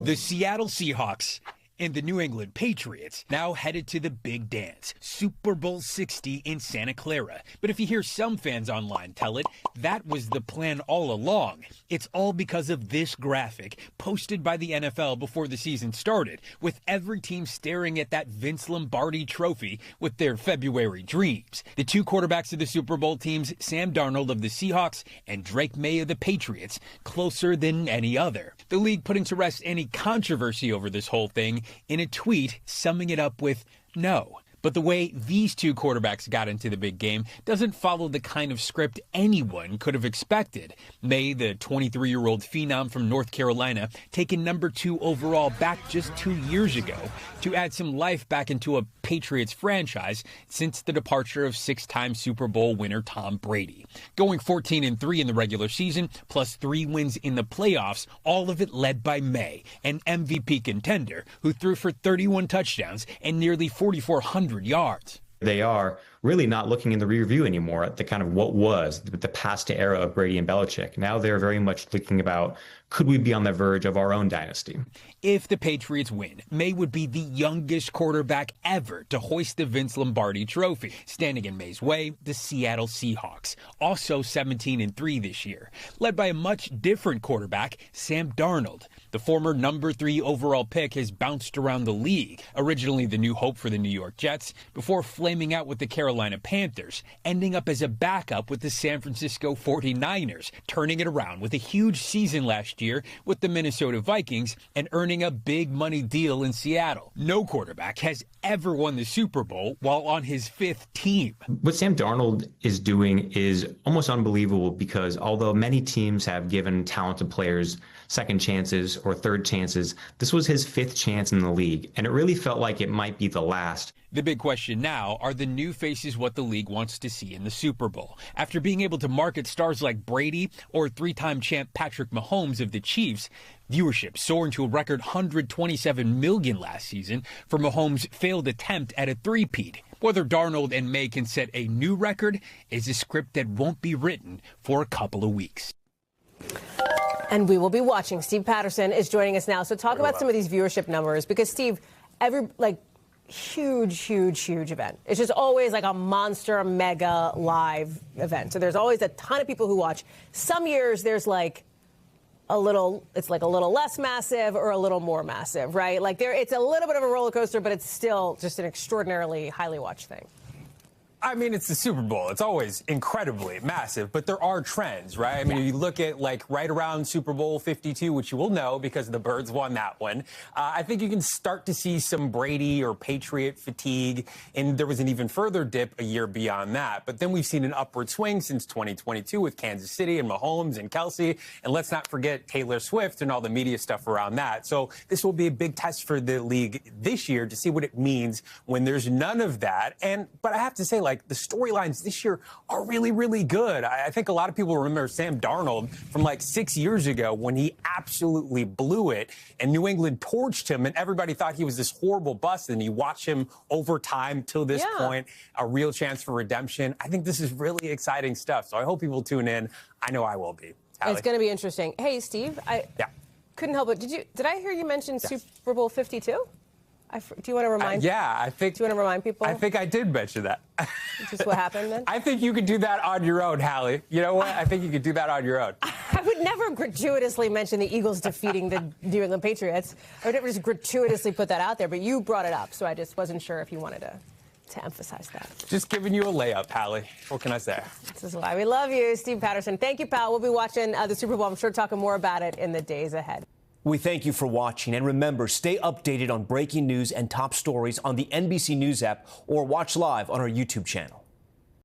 The Seattle Seahawks and the New England Patriots now headed to the big dance, Super Bowl 60 in Santa Clara. But if you hear some fans online tell it, that was the plan all along. It's all because of this graphic posted by the NFL before the season started, with every team staring at that Vince Lombardi trophy with their February dreams. The two quarterbacks of the Super Bowl teams, Sam Darnold of the Seahawks and Drake May of the Patriots, closer than any other. The league putting to rest any controversy over this whole thing in a tweet summing it up with no. But the way these two quarterbacks got into the big game doesn't follow the kind of script anyone could have expected. May, the 23-year-old phenom from North Carolina, taken number 2 overall back just 2 years ago to add some life back into a Patriots franchise since the departure of 6-time Super Bowl winner Tom Brady. Going 14-3 in the regular season, plus 3 wins in the playoffs, all of it led by May, an MVP contender who threw for 31 touchdowns and nearly 4,400 yards. They are really not looking in the rear view anymore at the kind of what was the past era of Brady and Belichick. Now they're very much thinking about, could we be on the verge of our own dynasty? If the Patriots win, May would be the youngest quarterback ever to hoist the Vince Lombardi trophy. Standing in May's way, the Seattle Seahawks, also 17-3 this year, led by a much different quarterback, Sam Darnold. The former number 3 overall pick has bounced around the league, originally the new hope for the New York Jets, before flaming out with the Carolina Panthers, ending up as a backup with the San Francisco 49ers, turning it around with a huge season last year with the Minnesota Vikings and earning a big money deal in Seattle. No quarterback has ever won the Super Bowl while on his 5th team. What Sam Darnold is doing is almost unbelievable because although many teams have given talented players second chances or third chances, this was his 5th chance in the league, and it really felt like it might be the last. The big question now, are the new faces what the league wants to see in the Super Bowl? After being able to market stars like Brady or 3-time champ Patrick Mahomes of the Chiefs, viewership soaring to a record 127 million last season for Mahomes' failed attempt at a three-peat. Whether Darnold and May can set a new record is a script that won't be written for a couple of weeks. And we will be watching. Steve Patterson is joining us now. So talk about some of these viewership numbers, because Steve, huge event. It's just always like a monster, mega live event. So there's always a ton of people who watch. Some years there's it's a little less massive or a little more massive, right? It's a little bit of a roller coaster, but it's still just an extraordinarily highly watched thing. I mean, it's the Super Bowl. It's always incredibly massive, but there are trends, right? I mean, you look at right around Super Bowl 52, which you will know because the Birds won that one. I think you can start to see some Brady or Patriot fatigue, and there was an even further dip a year beyond that. But then we've seen an upward swing since 2022 with Kansas City and Mahomes and Kelsey, and let's not forget Taylor Swift and all the media stuff around that. So this will be a big test for the league this year to see what it means when there's none of that. But I have to say, the storylines this year are really, really good. I think a lot of people remember Sam Darnold from 6 years ago when he absolutely blew it and New England torched him and everybody thought he was this horrible bust, and you watch him over time till this point, a real chance for redemption. I think this is really exciting stuff. So I hope people tune in. I know I will be. Allie. It's going to be interesting. Hey, Steve, I couldn't help it. Did I hear you mention Super Bowl 52? Do you want to remind? I think. Do you want to remind people? I think I did mention that. Just what happened then? I think you could do that on your own, Hallie. You know what? I think you could do that on your own. I would never gratuitously mention the Eagles defeating the New England Patriots. I would never just gratuitously put that out there, but you brought it up, so I just wasn't sure if you wanted to emphasize that. Just giving you a layup, Hallie. What can I say? This is why we love you, Steve Patterson. Thank you, pal. We'll be watching the Super Bowl. I'm sure talking more about it in the days ahead. We thank you for watching, and remember, stay updated on breaking news and top stories on the NBC News app or watch live on our YouTube channel.